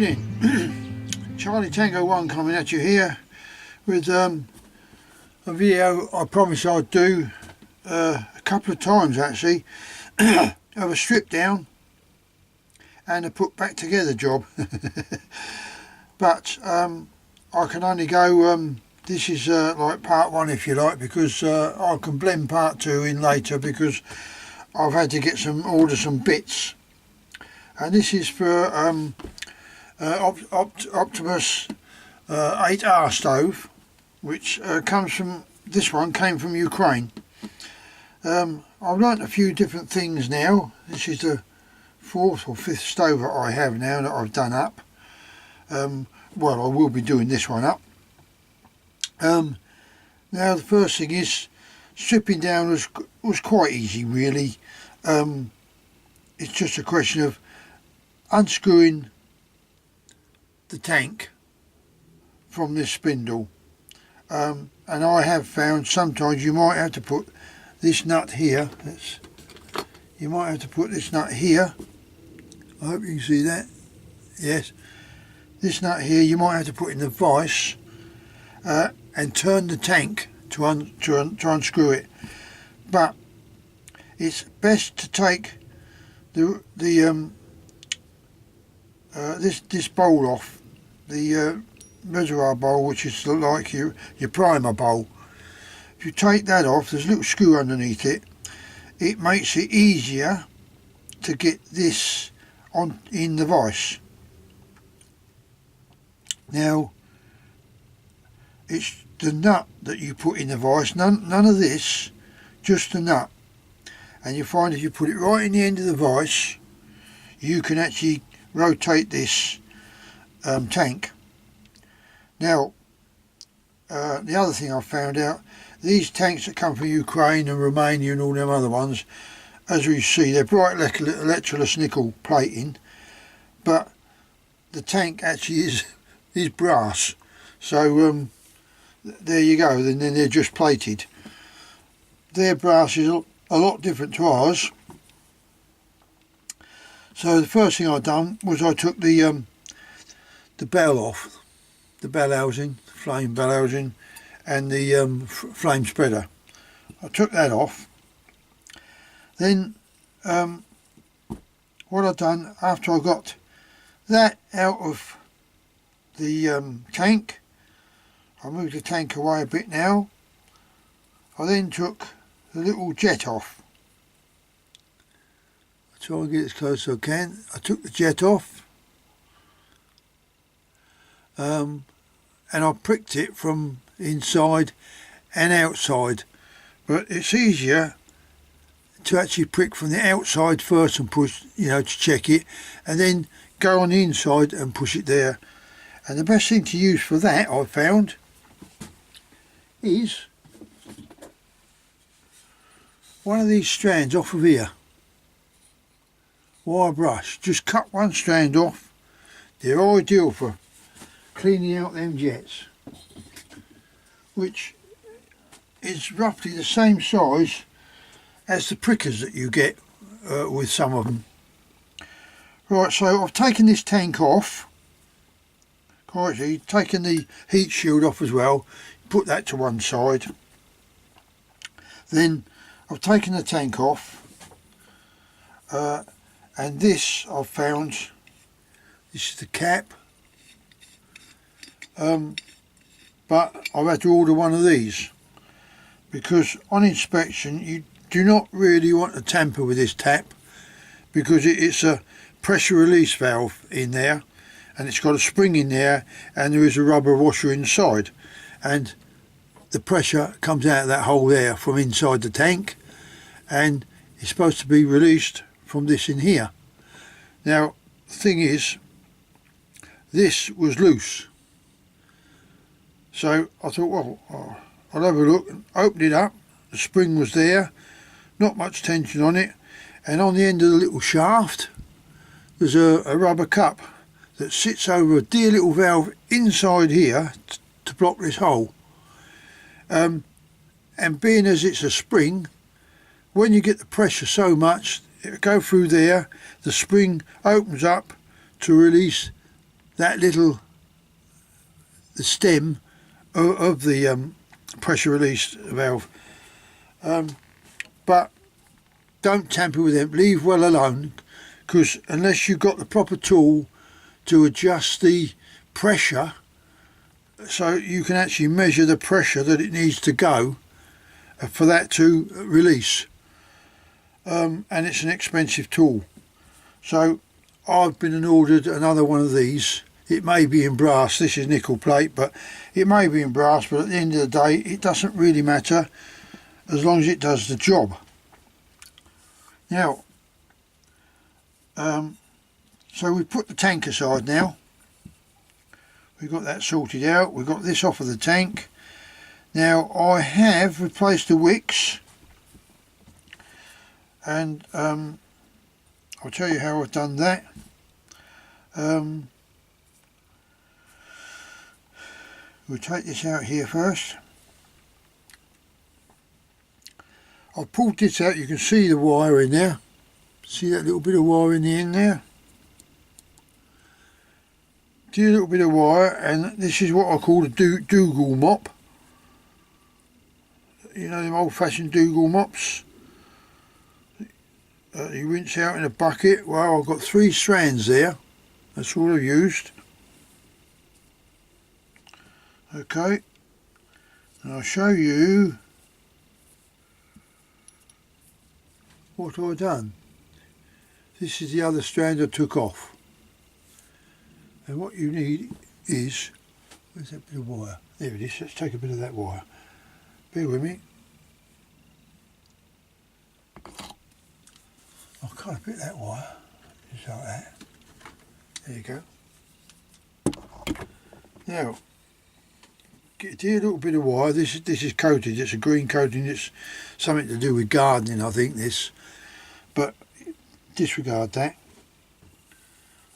evening. Charlie Tango 1 coming at you here with a video I promised I'd do a couple of times actually of a strip down and a put back together job. But I can only go, this is like part 1 if you like, because I can blend part 2 in later because I've had to get order some bits. And this is for Optimus 8R stove, which came from Ukraine. I've learnt a few different things now. This is the 4th or 5th stove that I have now that I've done up. Well, I will be doing this one up. Now the first thing is, stripping down was quite easy really. It's just a question of unscrewing the tank from this spindle, and I have found sometimes you might have to put this nut here. You might have to put this nut here. I hope you can see that. Yes, this nut here you might have to put in the vise and turn the tank to unscrew it. But it's best to take this bowl off, the reservoir bowl, which is like your primer bowl. If you take that off, there's a little screw underneath it. It makes it easier to get this on in the vise. Now it's the nut that you put in the vise, none of this, just the nut. And you find if you put it right in the end of the vise, you can actually rotate this tank. Now the other thing I've found out, these tanks that come from Ukraine and Romania and all them other ones, as we see, they're bright electroless nickel plating, but the tank actually is brass. So there you go, then they're just plated. Their brass is a lot different to ours. So the first thing I done was I took the bell off, the bell housing, flame bell housing, and the flame spreader. I took that off. Then what I done after I got that out of the tank, I moved the tank away a bit now. I then took the little jet off. I'll try and get as close as I can. I took the jet off and I pricked it from inside and outside, but it's easier to actually prick from the outside first and push, to check it, and then go on the inside and push it there. And the best thing to use for that, I've found, is one of these strands off of here, wire brush. Just cut one strand off. They're ideal for cleaning out them jets, which is roughly the same size as the prickers that you get with some of them. Right, so I've taken this tank off. Actually, taken the heat shield off as well. Put that to one side. Then I've taken the tank off, and this I've found, this is the cap, but I've had to order one of these because on inspection you do not really want to tamper with this tap, because it's a pressure release valve in there, and it's got a spring in there, and there is a rubber washer inside, and the pressure comes out of that hole there from inside the tank, and it's supposed to be released from this in here. Now the thing is, this was loose, so I thought, well, I'll have a look, and opened it up. The spring was there, not much tension on it, and on the end of the little shaft there's a rubber cup that sits over a dear little valve inside here to block this hole. And being as it's a spring, when you get the pressure so much, it'll go through there, the spring opens up to release that little the stem of the pressure release valve. But don't tamper with them, leave well alone, because unless you've got the proper tool to adjust the pressure so you can actually measure the pressure that it needs to go for that to release, and it's an expensive tool. So I've been and ordered another one of these. It may be in brass, this is nickel plate, but it may be in brass, but at the end of the day it doesn't really matter as long as it does the job. Now so we've put the tank aside now. We've got that sorted out. We've got this off of the tank. Now I have replaced the wicks, and I'll tell you how I've done that. We'll take this out here first. I've pulled this out, you can see the wire in there. See that little bit of wire in the end there? See a little bit of wire, and this is what I call a Dougal mop. You know them old fashioned Dougal mops? You rinse out in a bucket. Well, I've got 3 strands there. That's all I've used. Okay. And I'll show you what I've done. This is the other strand I took off. And what you need is, where's that bit of wire? There it is. Let's take a bit of that wire. Bear with me. I'll cut a bit of that wire, just like that. There you go. Now, get a little bit of wire. This is coated. It's a green coating. It's something to do with gardening, I think. This, but disregard that.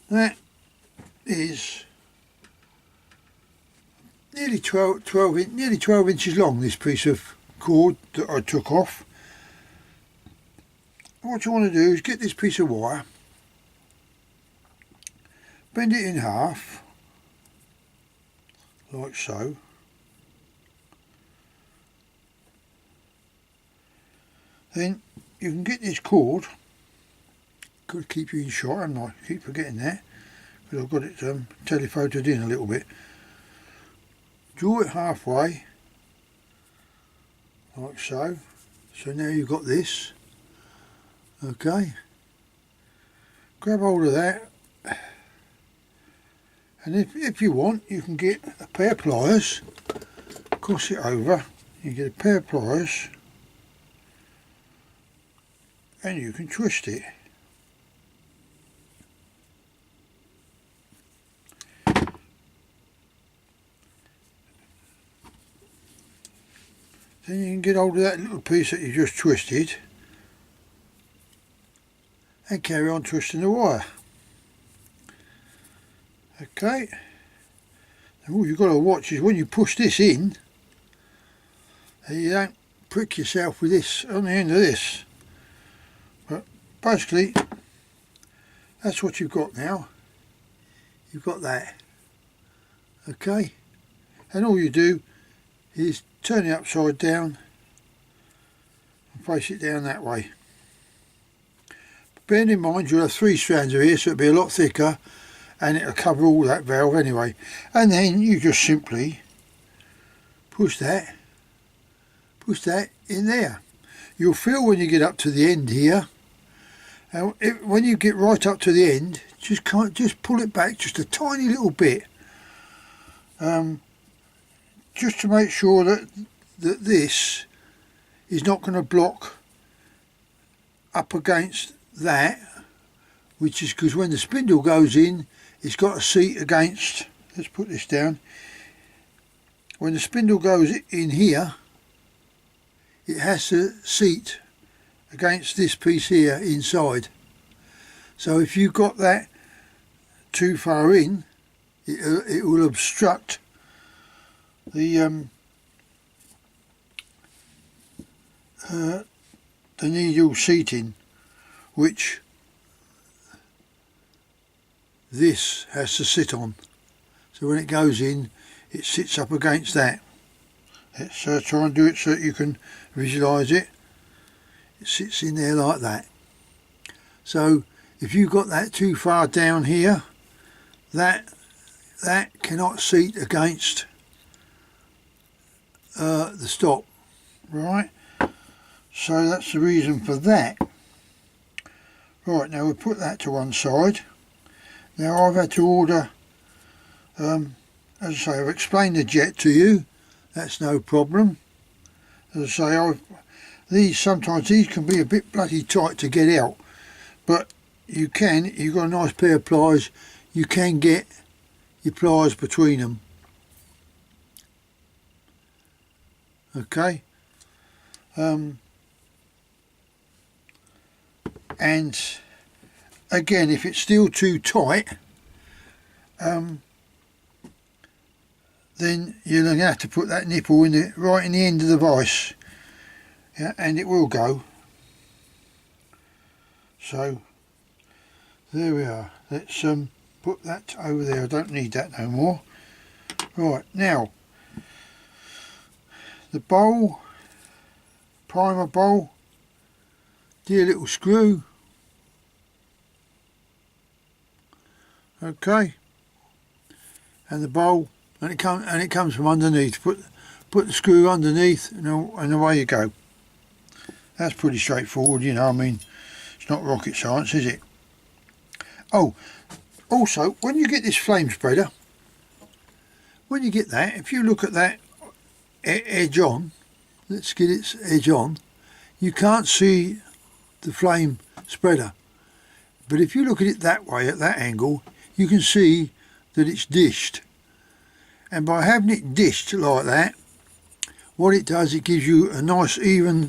That is nearly 12 inches long. This piece of cord that I took off. What you want to do is get this piece of wire, bend it in half, like so. Then you can get this cord. Got to keep you in shot, haven't I? I keep forgetting that, because I've got it telephotoed in a little bit. Draw it halfway, like so. So now you've got this. Okay. Grab hold of that, and if you want, you can get a pair of pliers, cross it over. You get a pair of pliers, and you can twist it. Then you can get hold of that little piece that you just twisted and carry on twisting the wire. Okay. And all you've got to watch is when you push this in, you don't prick yourself with this on the end of this. But basically, that's what you've got now. You've got that. Okay. And all you do is turn it upside down and place it down that way. Bearing in mind you'll have 3 strands of here, so it'll be a lot thicker, and it'll cover all that valve anyway. And then you just simply push that in there. You'll feel when you get up to the end here, and when you get right up to the end, just pull it back just a tiny little bit, just to make sure that this is not going to block up against that, which is because when the spindle goes in, it's got a seat against, let's put this down, when the spindle goes in here, it has to seat against this piece here inside. So if you've got that too far in, it will obstruct the needle seating, which this has to sit on. So when it goes in, it sits up against that. Let's try and do it so that you can visualise it. It sits in there like that. So if you've got that too far down here, that cannot seat against the stop, right? So that's the reason for that. Right, now we'll put that to one side. Now I've had to order, as I say, I've explained the jet to you. That's no problem. As I say, sometimes these can be a bit bloody tight to get out, but you've got a nice pair of pliers, you can get your pliers between them. Okay. And again, if it's still too tight, then you're going to have to put that nipple right in the end of the vise, yeah, and it will go. So there we are. Let's put that over there. I don't need that no more. Right, now the bowl, primer bowl, dear little screw. Okay, and the bowl, and it comes from underneath. Put the screw underneath, and away you go. That's pretty straightforward, you know. I mean, it's not rocket science, is it? Oh, also, when you get this flame spreader, when you get that, if you look at that edge on, let's get its edge on, you can't see the flame spreader. But if you look at it that way, at that angle, you can see that it's dished. And by having it dished like that, what it does, it gives you a nice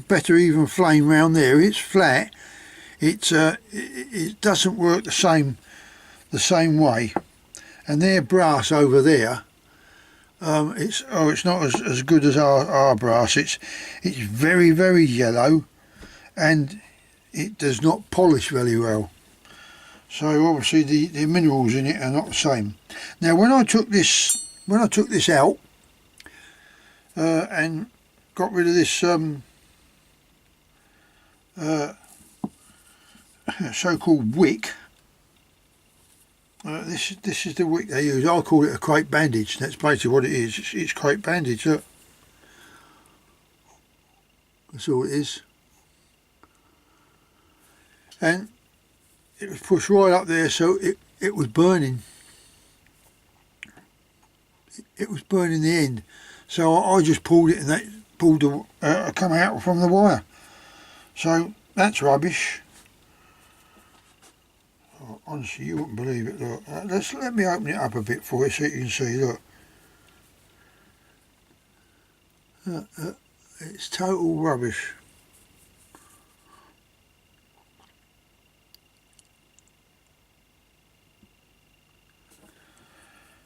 better even flame round there. It's flat. It doesn't work the same way. And their brass over there, it's not as good as our brass. It's very, very yellow, and it does not polish very well. So obviously the minerals in it are not the same. Now when I took this out and got rid of this so-called wick, this is the wick they use. I call it a crepe bandage. That's basically what it is. It's crepe bandage. Look, that's all it is. And it was pushed right up there, so it was burning. It was burning the end, so I just pulled it, and that pulled the come out from the wire. So that's rubbish. Oh, honestly, you wouldn't believe it. Look, let me open it up a bit for you so you can see. Look, it's total rubbish.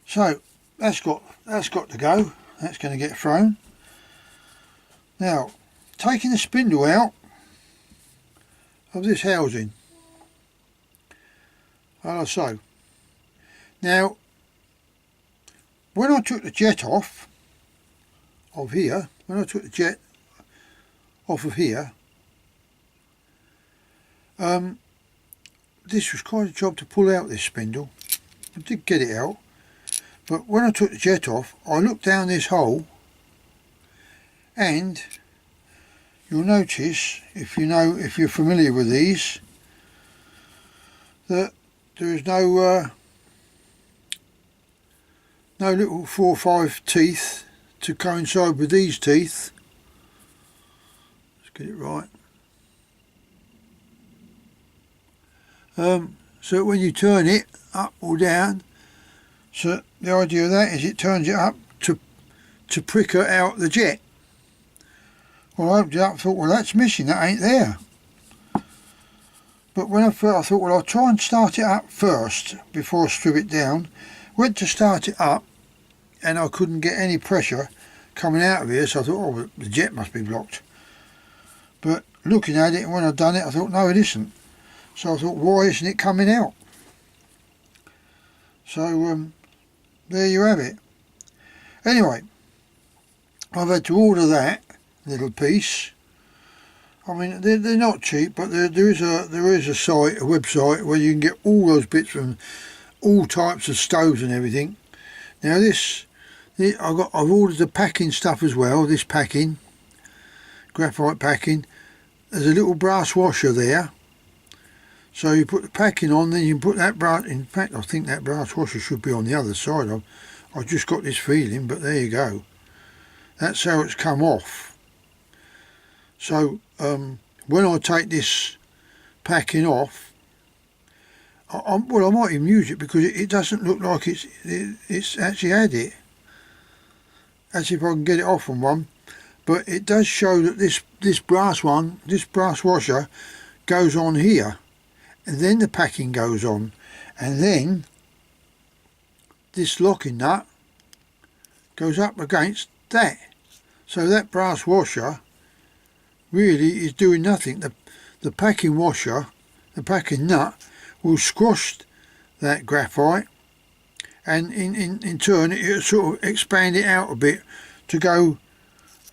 So that's got to go. That's going to get thrown. Now, taking the spindle out of this housing, like so. Now, when I took the jet off of here, this was quite a job to pull out this spindle. I did get it out. But when I took the jet off, I looked down this hole, and you'll notice, if you're familiar with these, that there is no little 4 or 5 teeth to coincide with these teeth. Let's get it right. So when you turn it up or down, so the idea of that is it turns it up to prick out the jet. Well, I opened it up and thought, well, that's missing, that ain't there. But when I thought, well, I'll try and start it up first before I strip it down. Went to start it up, and I couldn't get any pressure coming out of here, so I thought, oh, well, the jet must be blocked. But looking at it, and when I'd done it, I thought, no, it isn't. So I thought, why isn't it coming out? So there you have it. Anyway, I've had to order that little piece. I mean, they're not cheap, but there is a site, a website, where you can get all those bits from all types of stoves and everything. Now I've ordered the packing stuff as well. This packing, graphite packing. There's a little brass washer there. So you put the packing on, then you put that brass. In fact, I think that brass washer should be on the other side. I've just got this feeling, but there you go. That's how it's come off. So when I take this packing off, I might even use it, because it doesn't look like it's actually had it. As if I can get it off on one, but it does show that this brass washer goes on here, and then the packing goes on, and then this locking nut goes up against that. So that brass washer really is doing nothing. The packing washer, the packing nut, will squash that graphite, and in turn it'll sort of expand it out a bit to go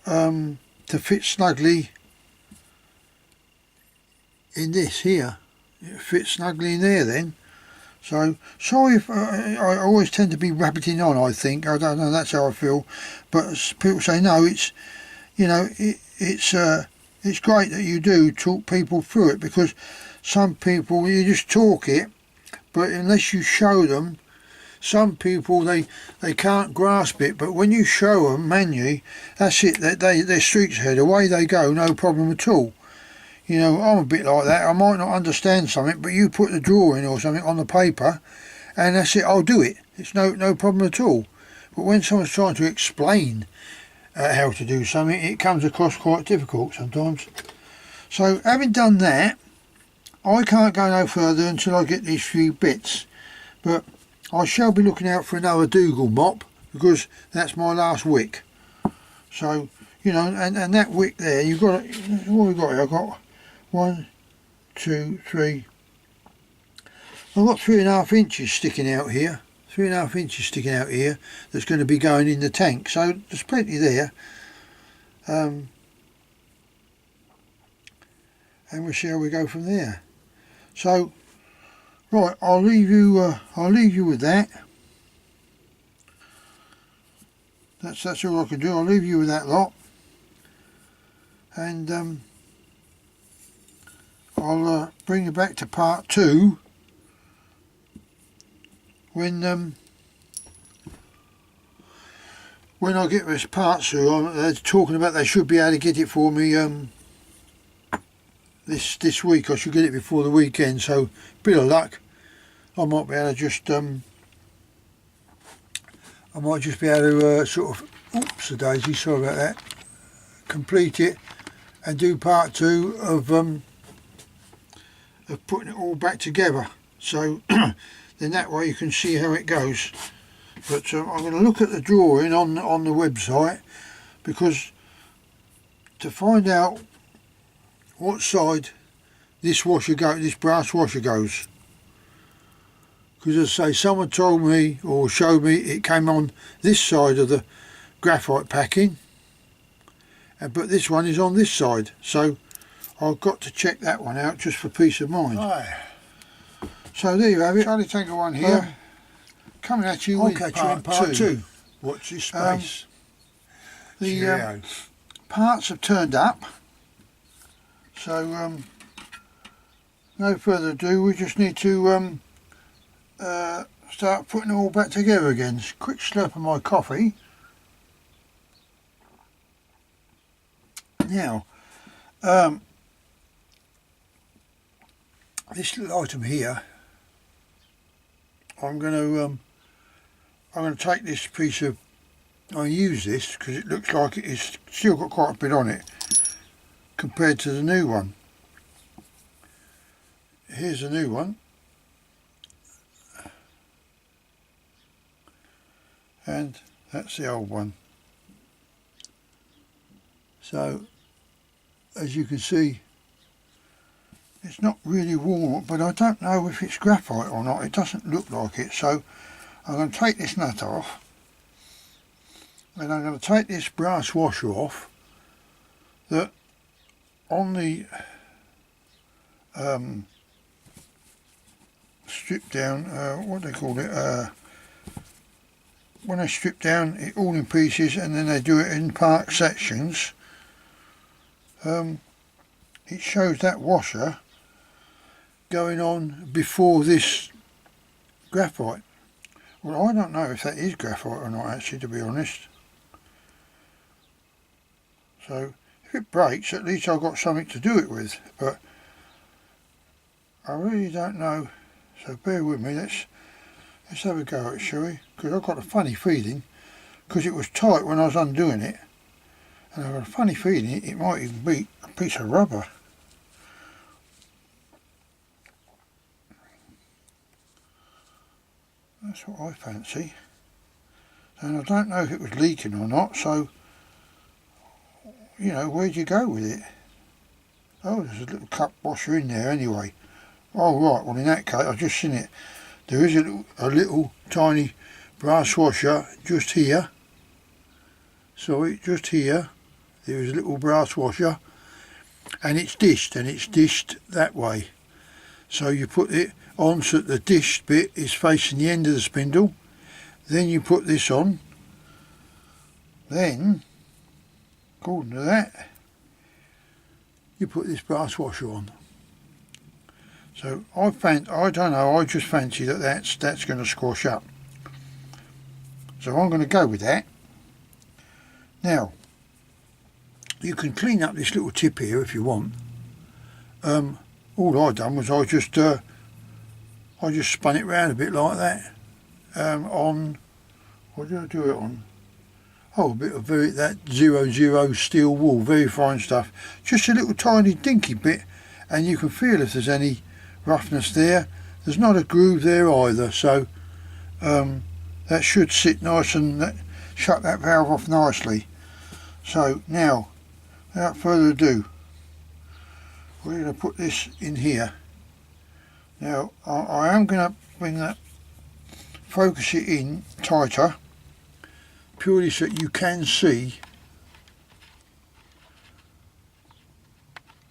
to fit snugly in this here. It fits snugly in there then. So sorry if I always tend to be rabbiting on, I think. I don't know, that's how I feel. But people say no, it's, you know, it's great that you do talk people through it, because some people, you just talk it, but unless you show them, some people they can't grasp it. But when you show them manually, that's it. They're streets ahead, away they go, no problem at all. You know, I'm a bit like that. I might not understand something, but you put the drawing or something on the paper, and that's it. I'll do it. It's no problem at all. But when someone's trying to explain how to do something, it comes across quite difficult sometimes. So having done that, I can't go no further until I get these few bits. But I shall be looking out for another Dougal mop, because that's my last wick. So, you know, and that wick there, you've got, what have we got here? I've got 1, 2, 3. I've got 3.5 inches sticking out here. 3.5 inches sticking out here that's going to be going in the tank. So there's plenty there. And we'll see how we go from there. So, right, I'll leave you with that. That's all I can do. I'll leave you with that lot. And I'll bring you back to part 2 when I get this part through. They're talking about they should be able to get it for me this week. I should get it before the weekend, so bit of luck, I might be able to just be able to sort of, oops a daisy, sorry about that, complete it and do part 2 of putting it all back together. So then that way you can see how it goes. But I'm going to look at the drawing on the website, because to find out what side this brass washer goes. Because as I say, someone told me or showed me it came on this side of the graphite packing, but this one is on this side. So I've got to check that one out just for peace of mind. Aye. So there you have it. Charlie Tango 1 here. Coming at you with part 2. Watch your space. The parts have turned up. So no further ado, we just need to start putting it all back together again. Just a quick slurp of my coffee. Now, this little item here, I'm going to take this piece of, I use this because it looks like it's still got quite a bit on it compared to the new one. Here's the new one, and that's the old one. So as you can see, it's not really warm, but I don't know if it's graphite or not. It doesn't look like it, so I'm going to take this nut off, and I'm going to take this brass washer off that on the strip down, what do they call it, when they strip down it all in pieces and then they do it in part sections, it shows that washer going on before this graphite. Well, I don't know if that is graphite or not, actually, to be honest. So if it breaks, at least I've got something to do it with, but I really don't know, so bear with me. Let's have a go at it, shall we? Because I've got a funny feeling, because it was tight when I was undoing it, and I've got a funny feeling it might even be a piece of rubber. That's what I fancy. And I don't know if it was leaking or not, so, you know, where'd you go with it? Oh, there's a little cup washer in there anyway. Oh right, well in that case, I've just seen it. There is a little tiny brass washer just here. Sorry, just here. There is a little brass washer, and it's dished that way. So you put it on so that the dished bit is facing the end of the spindle. Then you put this on. Then, according to that, you put this brass washer on. So I don't know, I just fancy that's going to squash up. So I'm going to go with that. Now, you can clean up this little tip here if you want. All I done was I just spun it round a bit like that. On, what did I do it on? Oh, a bit of that 00 steel wool, very fine stuff. Just a little tiny dinky bit, and you can feel if there's any roughness there. There's not a groove there either, so that should sit nice and shut that valve off nicely. So now, without further ado, we're going to put this in here. Now I am going to bring that, focus it in tighter, purely so that you can see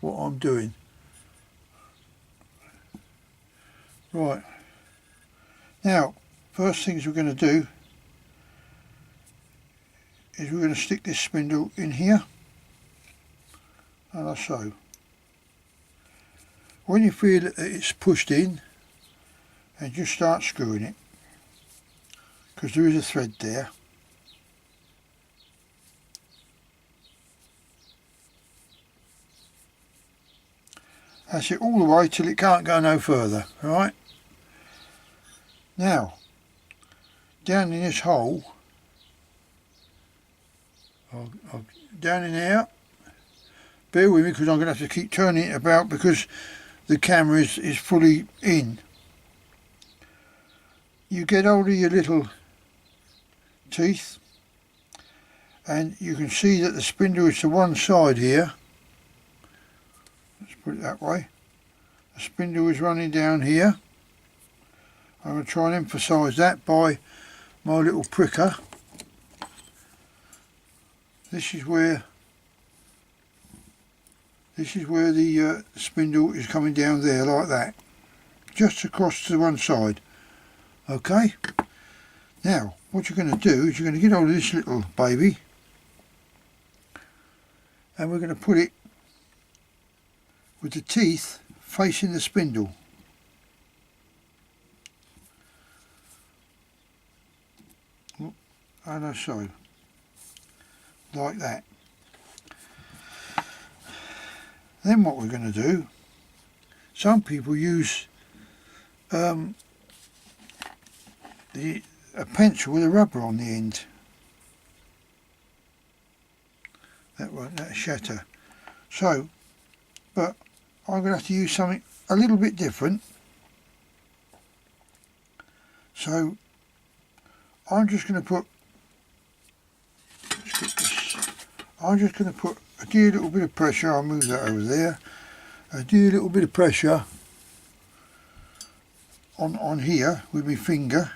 what I'm doing. Right, now first things we're going to do is we're going to stick this spindle in here, and like so. When you feel that it's pushed in, and just start screwing it, because there is a thread there. That's it all the way till it can't go no further, right? Now, down in this hole, down in there, bear with me because I'm going to have to keep turning it about because the camera is fully in. You get hold of your little teeth, and you can see that the spindle is to one side here. Let's put it that way. The spindle is running down here. I'm going to try and emphasise that by my little pricker. This is where the spindle is coming down there like that, just across to one side. Okay, now what you're going to do is you're going to get hold of this little baby, and we're going to put it with the teeth facing the spindle. And so, like that. Then what we're going to do, some people use a pencil with a rubber on the end. That won't shatter. So, but I'm going to have to use something a little bit different. So I'm just going to put, a dear little bit of pressure. I'll move that over there. A dear little bit of pressure on here with my finger,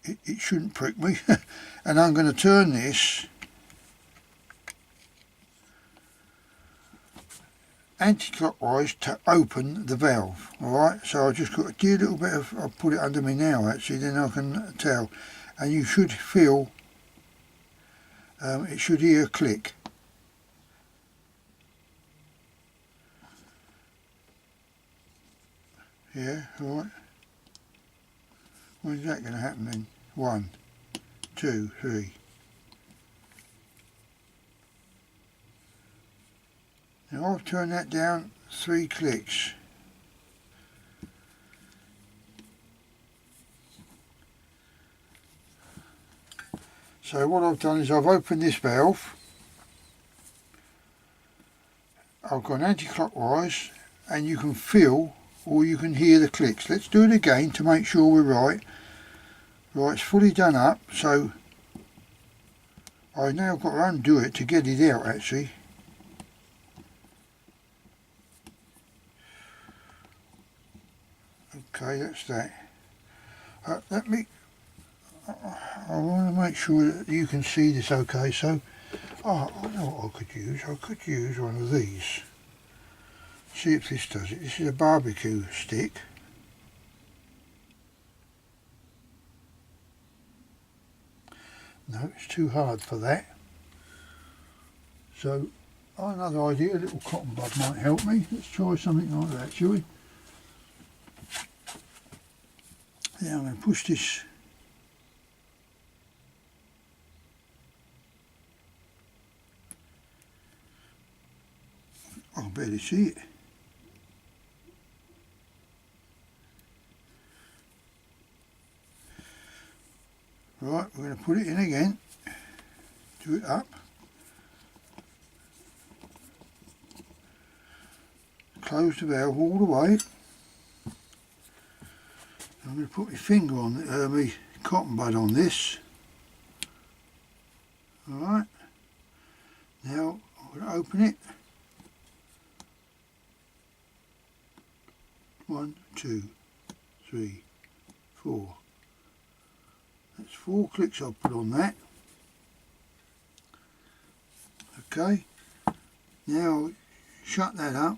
it shouldn't prick me. And I'm going to turn this anti-clockwise to open the valve. Alright, so I just got to do a little bit of, I'll put it under me now actually, then I can tell. And you should feel, it should hear a click. Yeah, alright. When's that going to happen then? 1, 2, 3. Now I'll turn that down 3 clicks. So what I've done is I've opened this valve. I've gone anti-clockwise and you can feel or you can hear the clicks. Let's do it again to make sure we're right. Right, it's fully done up, so I now got to undo it to get it out actually. Okay, that's that. Let me, I want to make sure that you can see this okay, so I know what I could use. I could use one of these. See if this does it. This is a barbecue stick. No, it's too hard for that. So, another idea, a little cotton bud might help me. Let's try something like that, shall we? Now I'm going to push this I can barely see it. Right, we're going to put it in again, do it up, close the valve all the way. I'm going to put my finger on, my cotton bud on this. Alright, now I'm going to open it. 1, 2, 3, 4. That's 4 clicks I'll put on that. Okay, now shut that up.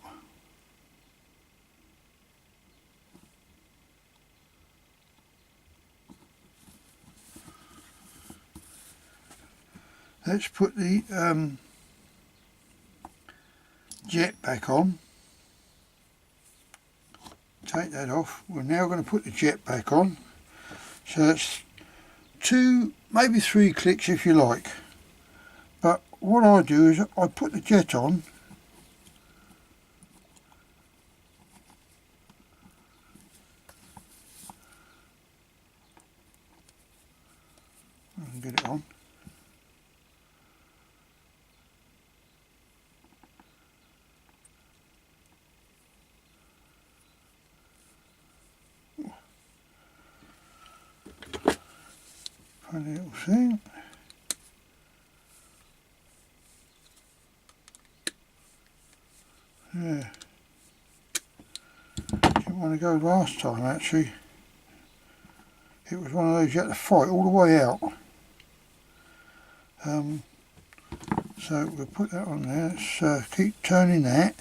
Let's put the jet back on. Take that off. We're now going to put the jet back on. So that's 2, maybe 3 clicks if you like. But what I do is I put the jet on. I can get it on. Funny little thing. Yeah. Didn't want to go last time actually. It was one of those you had to fight all the way out. So we'll put that on there. Let's keep turning that.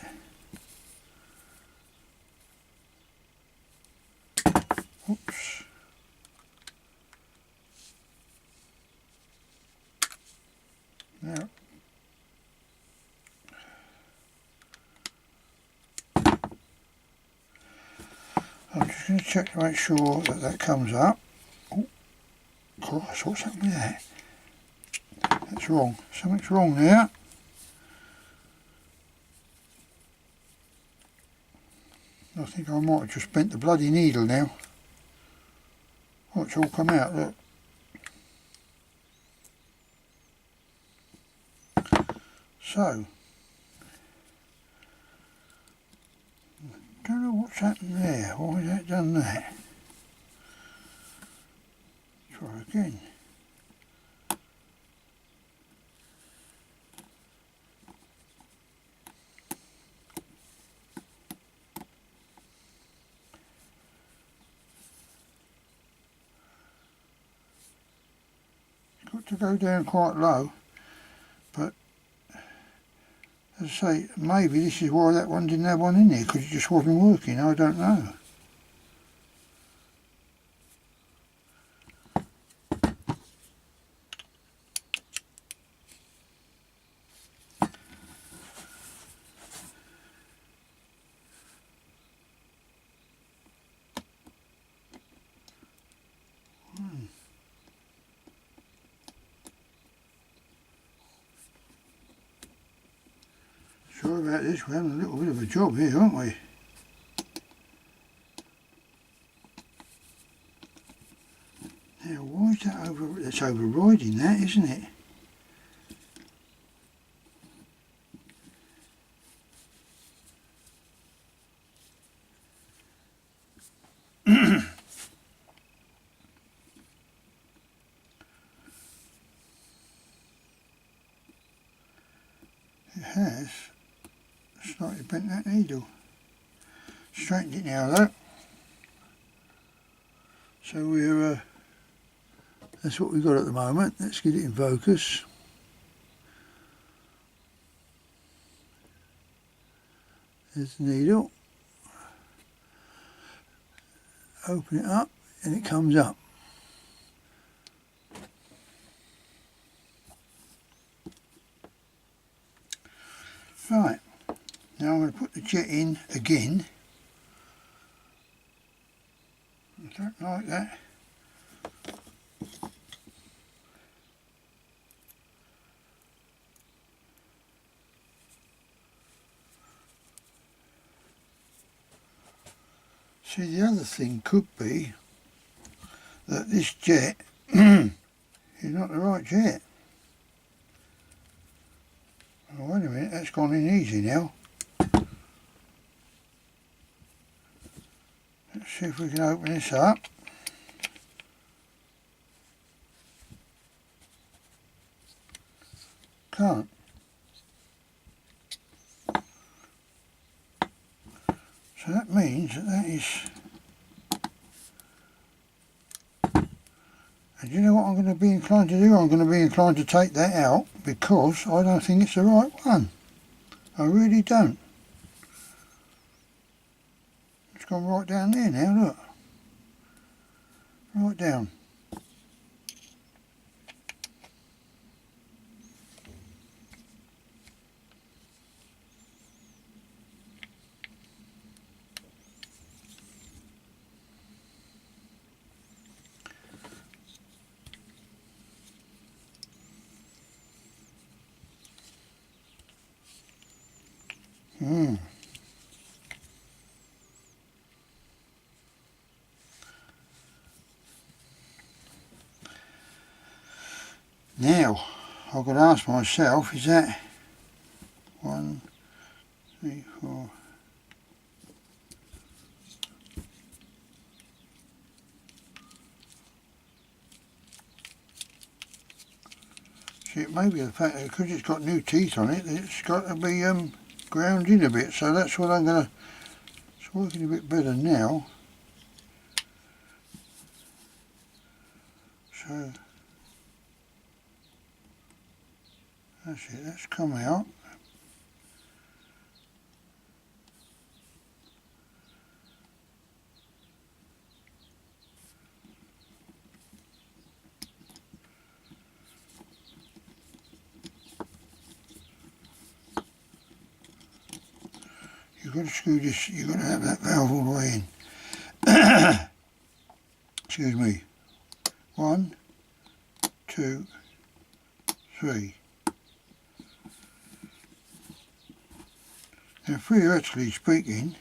Oops. Now, I'm just going to check to make sure that that comes up. Oh, gosh, what's happened with that? That's wrong. Something's wrong there. I think I might have just bent the bloody needle now. Oh, it's all come out, look. So, don't know what's happened there. Why has that done that? Try again. to go down quite low, but as I say, maybe this is why that one didn't have one in there, because it just wasn't working. I don't know. Sorry about this, we're having a little bit of a job here, aren't we? Now, why is that that's overriding that, isn't it? It has slightly bent that needle. Straightened it now though. So we're that's what we've got at the moment. Let's get it in focus. There's the needle. Open it up and it comes up. Right, now I'm going to put the jet in again. I don't like that. See, the other thing could be that this jet is not the right jet. Oh, wait a minute, that's gone in easy now. Let's see if we can open this up. Can't. So that means that is... And you know what I'm going to be inclined to do? I'm going to be inclined to take that out because I don't think it's the right one. I really don't. It's gone right down there now, look. Right down. Now, I've got to ask myself, is that 1, 3, 4... See, it may be the fact that because it's got new teeth on it, it's got to be ground in a bit, so that's what I'm going to... It's working a bit better now. So... That's it, that's come out. You've got to screw this, you've got to have that valve all the way in. Excuse me. 1, 2, 3. Now, theoretically speaking,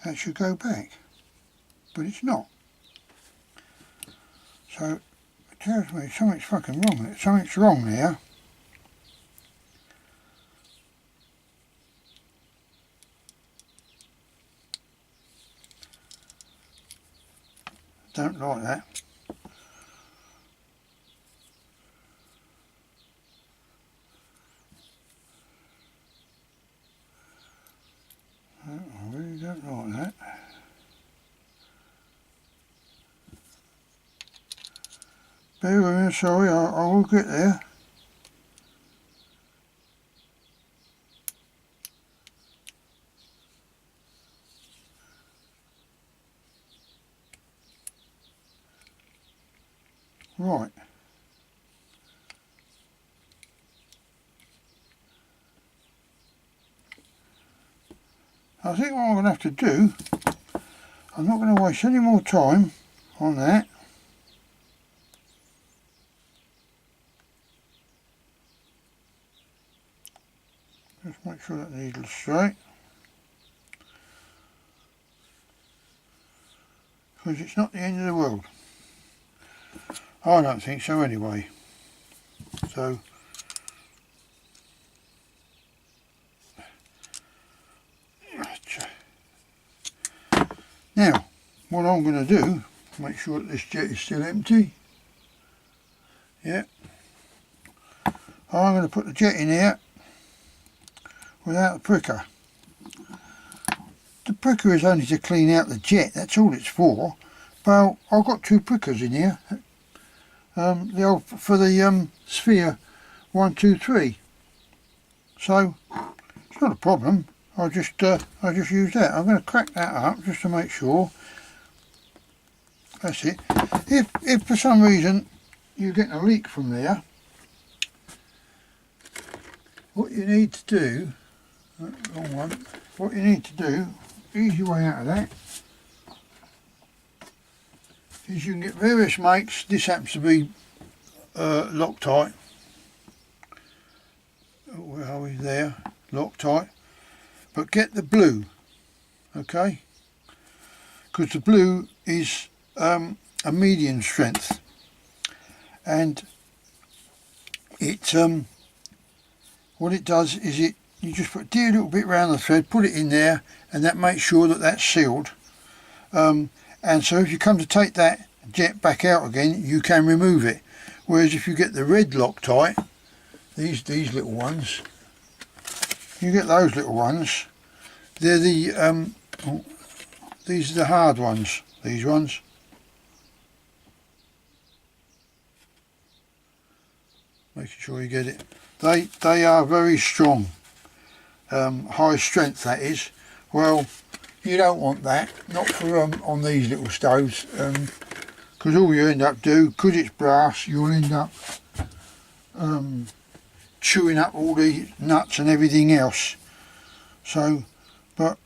that should go back, but it's not. So, it tells me something's fucking wrong. Something's wrong there. Don't like that. I really don't like that. Bear with me, sorry, I will get there. Right. I think what I'm going to have to do, I'm not going to waste any more time on that. Just make sure that needle's straight. Because it's not the end of the world. I don't think so anyway. So now what I'm going to do, make sure that this jet is still empty. Yeah. I'm going to put the jet in here without the pricker. The pricker is only to clean out the jet, that's all it's for. Well, I've got two prickers in here. The old for the sphere 1, 2, 3. So it's not a problem. I just use that. I'm going to crack that up just to make sure. That's it. If for some reason you get a leak from there, what you need to do, wrong one. What you need to do, easy way out of that, is you can get various makes. This happens to be Loctite. Where are we? There, Loctite. But get the blue, okay? Because the blue is a medium strength, and it what it does is you just put a dear little bit around the thread, put it in there, and that makes sure that that's sealed. And so if you come to take that jet back out again, you can remove it. Whereas if you get the red Loctite, these little ones, you get those little ones, they're the these are the hard ones, these ones. Making sure you get it. They are very strong, high strength that is. Well, you don't want that, not for on these little stoves, because all you end up do, because it's brass, you'll end up chewing up all the nuts and everything else. So, but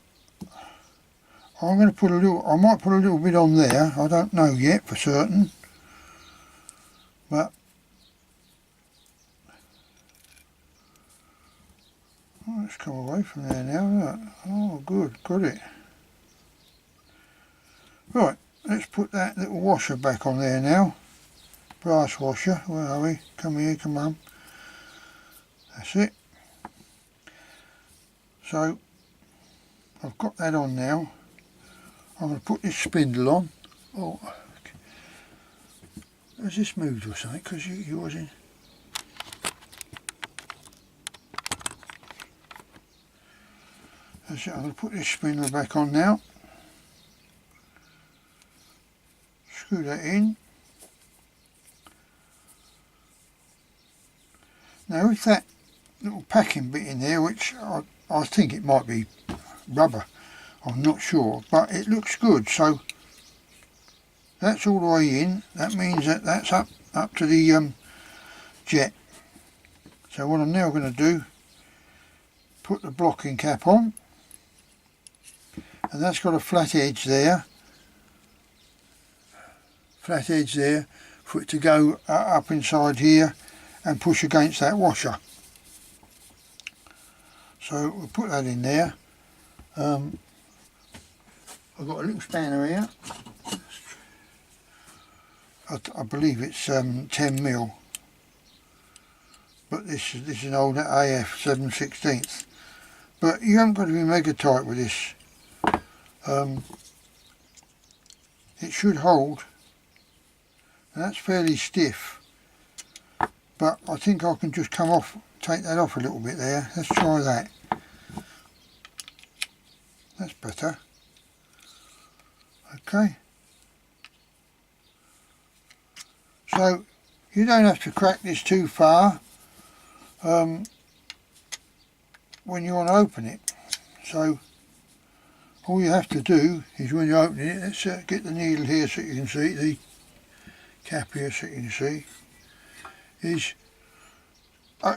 I'm going to put a little, I might put a little bit on there, I don't know yet for certain, but let's come away from there now. Look. Oh good, got it. Right, let's put that little washer back on there now. Brass washer, where are we? Come here, come on. That's it. So, I've got that on now. I'm going to put this spindle on. Oh, has this moved or something? Because yours in. That's it, I'm going to put this spindle back on now. Screw that in. Now with that little packing bit in there, which I think it might be rubber, I'm not sure, but it looks good, so that's all the way in. That means that that's up to the jet. So what I'm now going to do, put the blocking cap on, and that's got a flat edge there for it to go up inside here and push against that washer. So we'll put that in there. I've got a little spanner here. I believe it's 10mm, but this is an old AF 7/16. But you haven't got to be mega tight with this. It should hold, and that's fairly stiff, but I think I can just take that off a little bit there. Let's try that. That's better. Okay, so You don't have to crack this too far when you want to open it. So all you have to do is when you're opening it, let's get the needle here so you can see, the cap here so you can see, is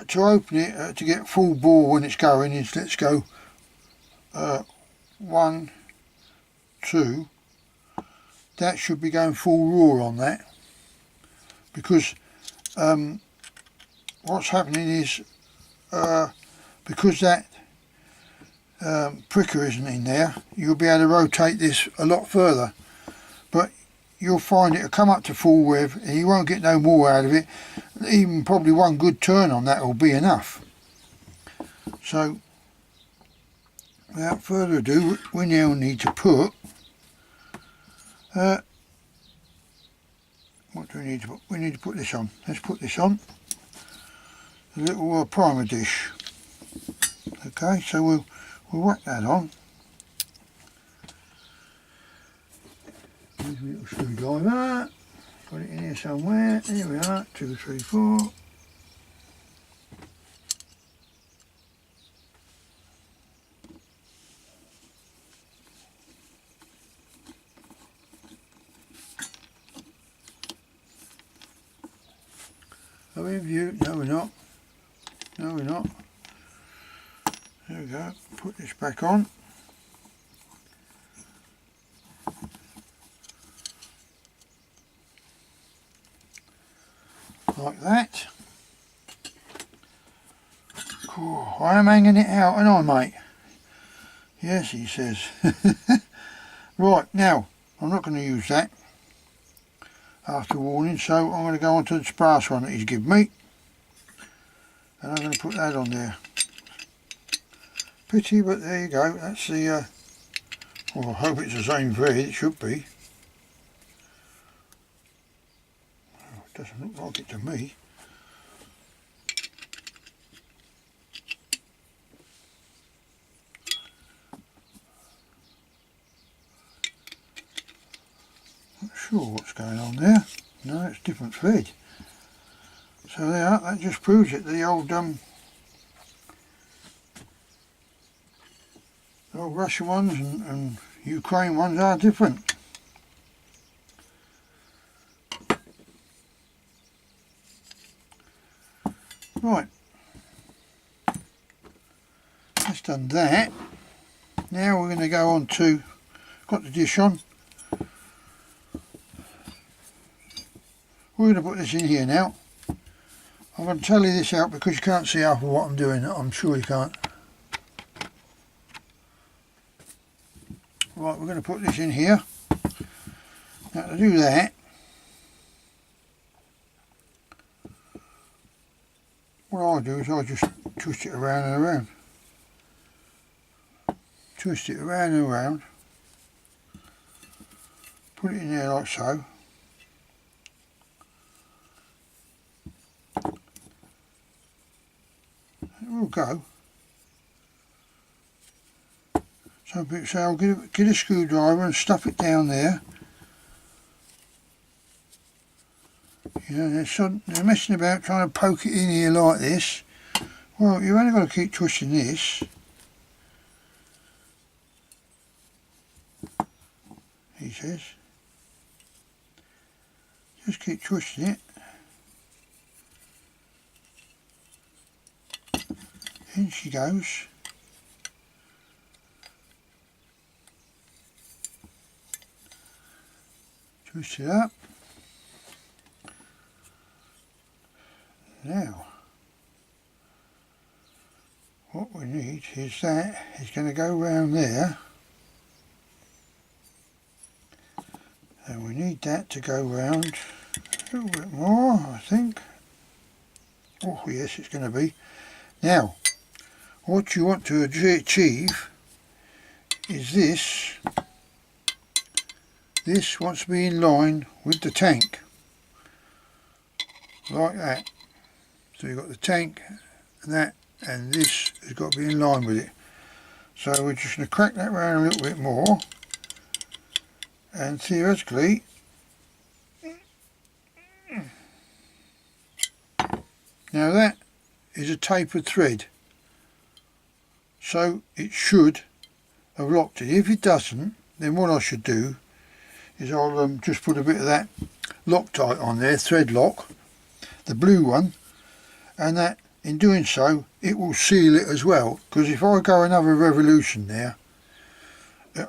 to open it, to get full bore when it's going, is let's go 1, 2, that should be going full raw on that, because what's happening is because that pricker isn't in there, you'll be able to rotate this a lot further, but you'll find it'll come up to full rev and you won't get no more out of it. Even probably one good turn on that will be enough. So without further ado, we now need to put what do we need to put? We need to put this on. Let's put this on, a little primer dish. Okay, so we'll whack that on. Use a little screwdriver, put it in here somewhere. There we are, 2, 3, 4. Are we in view? No, we're not. No, we're not. There we go. Put this back on. Like that. Cool. I am hanging it out, and I, mate. Yes, he says. Right, now, I'm not going to use that after warning, so I'm going to go on to the brass one that he's given me, and I'm going to put that on there. Pity, but there you go. That's the well, I hope it's the same thread. It should be. Oh, it doesn't look like it to me. Not sure what's going on there. No, it's different thread. So there, that just proves it. The old Russian ones and Ukraine ones are different. Right, that's done that. Now we're going to go on to, got the dish on. We're going to put this in here now. I'm going to tally this out because you can't see half of what I'm doing. I'm sure you can't. Right, we're going to put this in here. Now to do that, what I do is I just twist it around and around. Twist it around and around. Put it in there like so. It will go. Some people say I'll get a screwdriver and stuff it down there. You know, they're messing about trying to poke it in here like this. Well, you've only got to keep twisting this. He says. Just keep twisting it. In she goes. Twist it up. Now, what we need is that it's going to go round there, and we need that to go round a little bit more, I think. Oh yes, it's going to be. Now, what you want to achieve is this. This wants to be in line with the tank, like that. So you've got the tank and that, and this has got to be in line with it. So we're just going to crack that round a little bit more, and theoretically Now that is a tapered thread, so it should have locked it. If it doesn't, then what I should do is I'll just put a bit of that Loctite on there, thread lock, the blue one, and that in doing so it will seal it as well, because if I go another revolution there,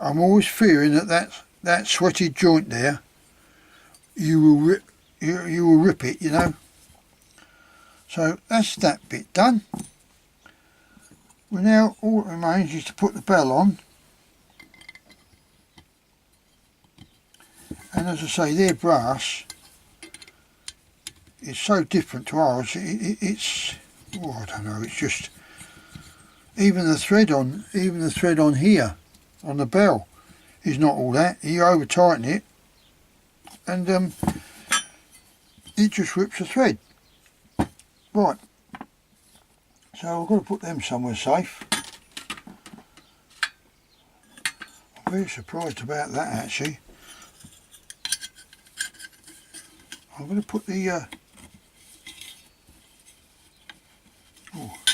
I'm always fearing that sweated joint there, you will rip it, you know. So that's that bit done. Well, now all that remains is to put the bell on, and as I say, their brass is so different to ours. It's I don't know. It's just even the thread on here on the bell is not all that. You over tighten it, and it just rips the thread. Right. So I've got to put them somewhere safe. I'm very surprised about that actually. I'm going to put the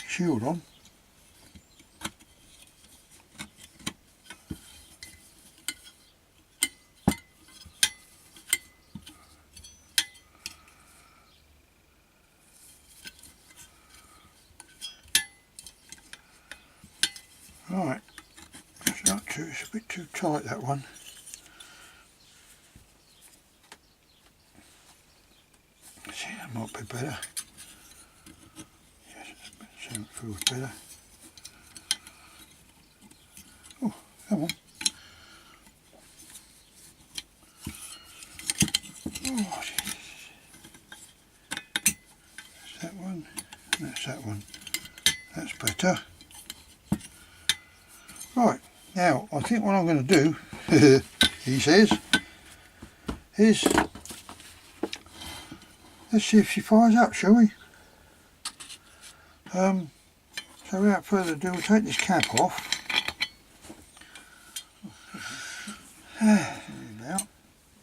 shield on. Right, it's a bit too tight, that one. See, that might be better. Yes, it feels better. Oh, come on. Oh, that's that one. That's that one. That's better. Right, now I think what I'm going to do, he says, is, let's see if she fires up, shall we? So without further ado, we'll take this cap off.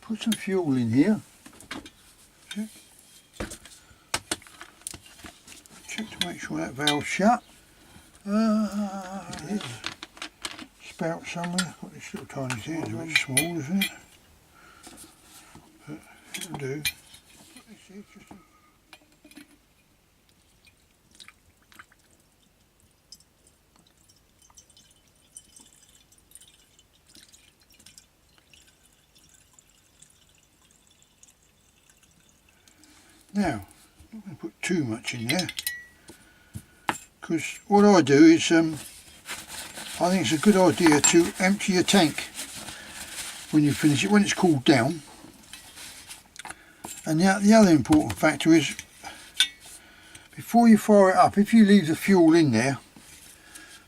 Put some fuel in here. Check to make sure that valve's shut. It is. Spout somewhere. Got this little tiny thing, it's a bit small, isn't it? But it'll do. Now, I'm not going to put too much in there, because what I do is I think it's a good idea to empty your tank when you finish it, when it's cooled down. And the other important factor is, before you fire it up, if you leave the fuel in there,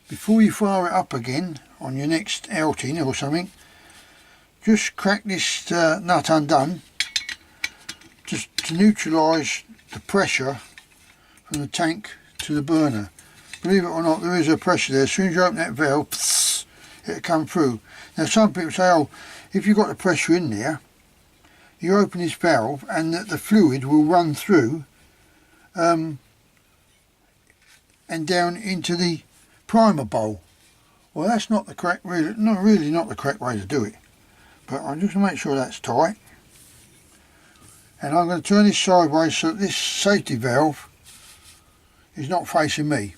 before you fire it up again on your next outing or something, just crack this nut undone, just to neutralise the pressure from the tank to the burner. Believe it or not, there is a pressure there. As soon as you open that valve, psst, it'll come through. Now some people say, oh, if you've got the pressure in there, you open this valve and the fluid will run through and down into the primer bowl. Well, that's not the correct, really not the correct way to do it. But I'm just going to make sure that's tight. And I'm going to turn this sideways so that this safety valve is not facing me.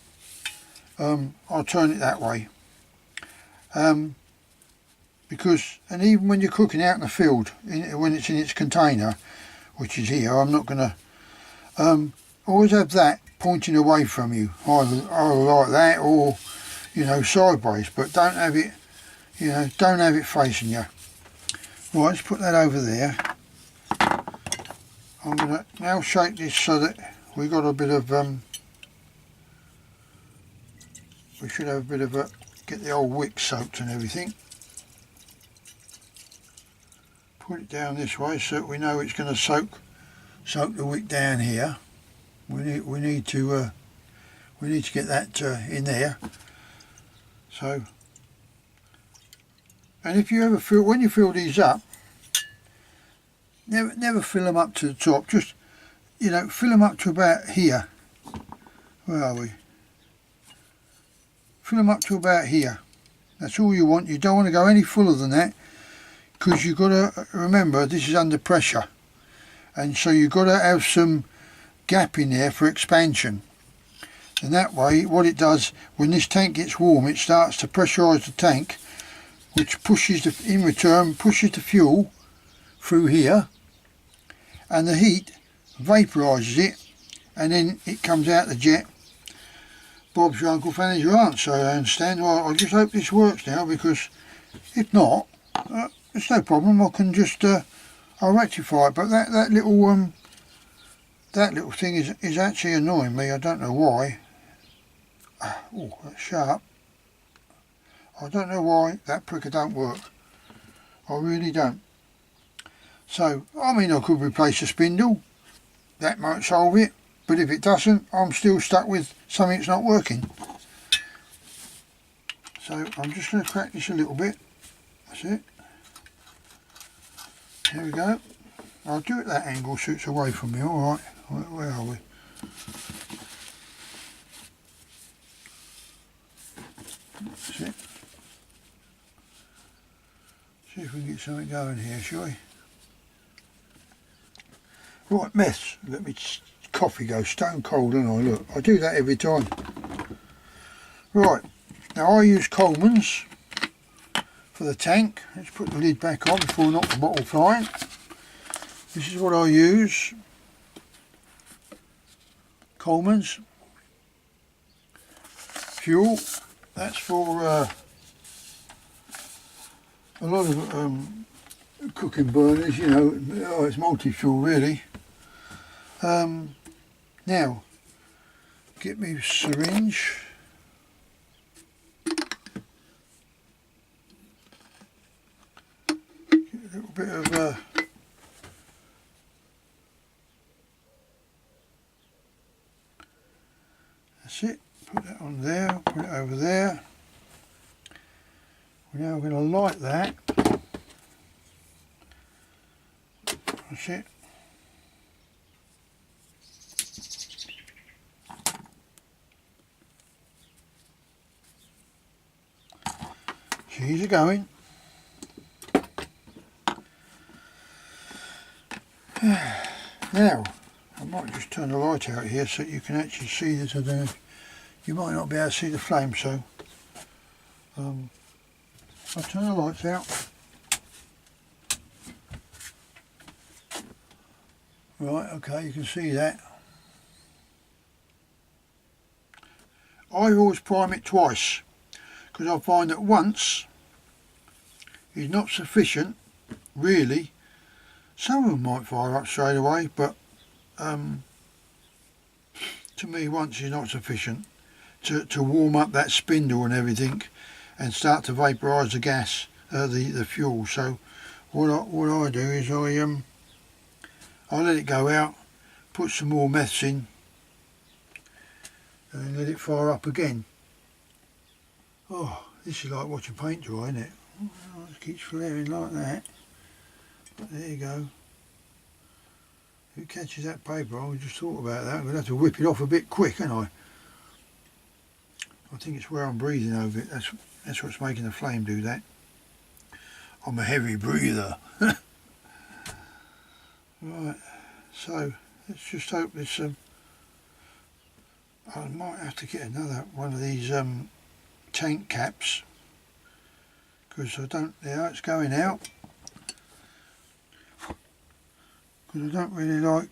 I'll turn it that way, because, and even when you're cooking out in the field, when it's in its container, which is here, I'm not going to, always have that pointing away from you, either like that or, you know, sideways, but don't have it, you know, don't have it facing you. Right, let's put that over there. I'm going to now shake this so that we got a bit of we should have a bit of get the old wick soaked and everything. Put it down this way so that we know it's going to soak the wick down here. We need to get that in there. So, and if you ever fill, when you fill these up, never fill them up to the top. Just, you know, fill them up to about here, Where are we? Fill them up to about here. That's all you want. You don't want to go any fuller than that, because you've got to remember this is under pressure, and so you've got to have some gap in there for expansion. And that way, what it does, when this tank gets warm, it starts to pressurise the tank, which pushes in return pushes the fuel through here, and the heat vaporises it, and then it comes out the jet. Bob's your uncle, Fanny's your aunt, so I understand. Well, I just hope this works now, because if not, it's no problem. I can just I'll rectify it. But that little thing is actually annoying me. I don't know why. Oh, that's sharp. I don't know why that pricker don't work. I really don't. So, I mean, I could replace the spindle. That might solve it. But if it doesn't, I'm still stuck with something that's not working. So, I'm just going to crack this a little bit. That's it. There we go. I'll do it that angle so it's away from me. Alright. Where are we? That's it. See if we can get something going here, shall we? Right, mess. Let me coffee go stone cold, and look, I do that every time. Right, now I use Coleman's for the tank. Let's put the lid back on before I knock the bottle flying. This is what I use. Coleman's fuel. That's for a lot of cooking burners, you know. It's multi-fuel really. Now, get me a syringe. Get a little bit of that's it. Put that on there, put it over there. We're now going to light that. That's it. She's a going. Now, I might just turn the light out here so you can actually see this. I don't know. You might not be able to see the flame, so I'll turn the lights out. Right, okay, you can see that. I always prime it twice, because I find that once is not sufficient, really. Some of them might fire up straight away, but to me once is not sufficient to warm up that spindle and everything and start to vaporise the gas, the fuel. So what I do is I let it go out, put some more meths in, and then let it fire up again. Oh, this is like watching paint dry, isn't it? Oh, it keeps flaring like that. But there you go. If it catches that paper, I just thought about that. I'm going to have to whip it off a bit quick, aren't I? I think it's where I'm breathing over it. That's what's making the flame do that. I'm a heavy breather. Right, so let's just hope this. I might have to get another one of these tank caps, because I don't. Yeah, it's going out. Because I don't really like.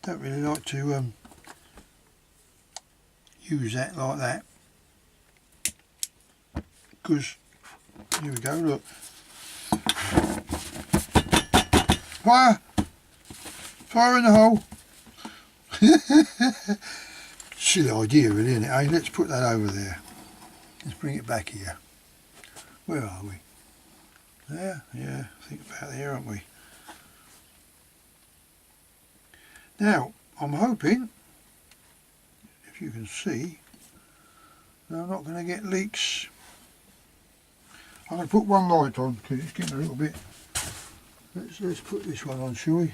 Don't really like to use that like that. Because here we go. Look. Fire! Fire in the hole! Silly idea really, isn't it? Hey, let's put that over there. Let's bring it back here. Where are we? There? Yeah, I think about there, aren't we? Now, I'm hoping, if you can see, that I'm not going to get leaks. I'm going to put one light on because it's getting a little bit. Let's put this one on, shall we?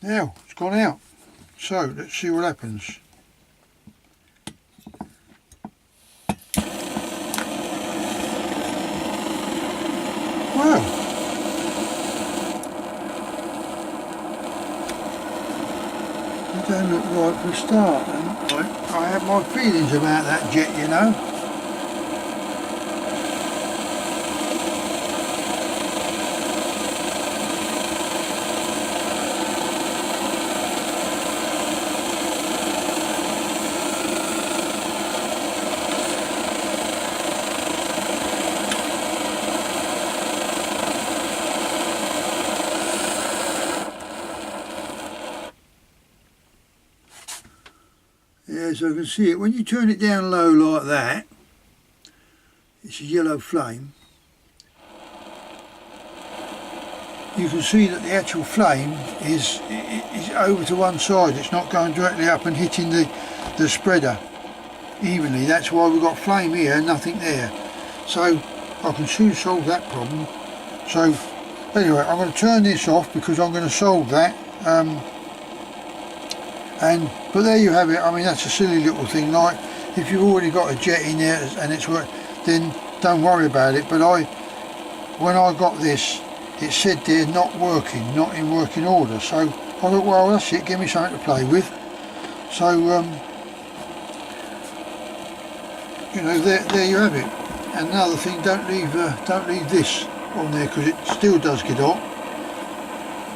Now it's gone out, so let's see what happens. Well, it don't look right for a start, and I have my feelings about that jet, you know. Yeah, so I can see it. When you turn it down low like that, it's a yellow flame. You can see that the actual flame is over to one side. It's not going directly up and hitting the spreader evenly. That's why we've got flame here and nothing there. So I can soon solve that problem. So anyway, I'm going to turn this off because I'm going to solve that. But there you have it. I mean, that's a silly little thing. Like, if you've already got a jet in there and it's work, then don't worry about it. But when I got this, it said there not working, not in working order. So I thought, well, that's it. Give me something to play with. So you know, there you have it. And another thing, don't leave this on there because it still does get hot.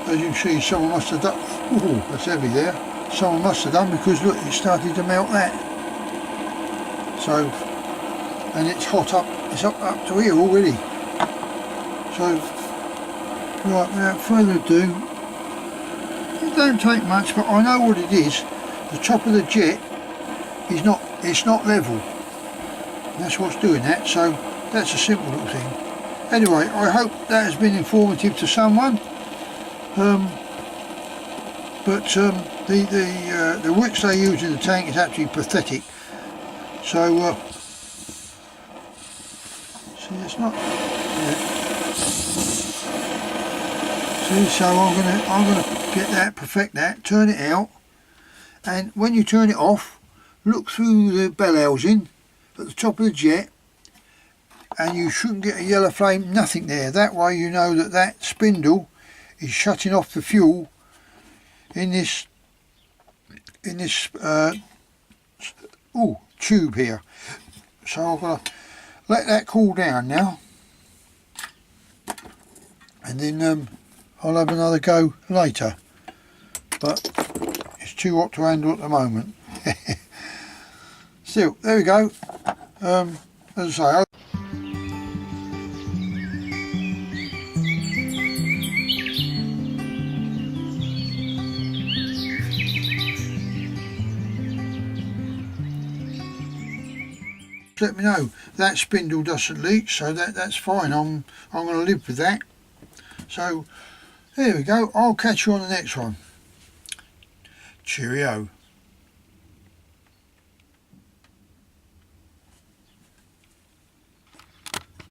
As you can see, someone must have done. Oh, that's heavy there. Someone must have done, because look, it started to melt that. So, and it's hot up, it's up to here already. So, right, without further ado, it don't take much, but I know what it is. The top of the jet is it's not level. And that's what's doing that. So that's a simple little thing. Anyway, I hope that has been informative to someone. The wicks they use in the tank is absolutely pathetic. So see, it's not. Yeah. See, so I'm gonna get that, perfect that, turn it out, and when you turn it off, look through the bell housing at the top of the jet, and you shouldn't get a yellow flame, nothing there. That way you know that spindle is shutting off the fuel in this tube here. So I've got to let that cool down now, and then I'll have another go later, but it's too hot to handle at the moment. Still, there we go. As I say, let me know that spindle doesn't leak, so that's fine. I'm going to live with that. So there we go. I'll catch you on the next one. Cheerio.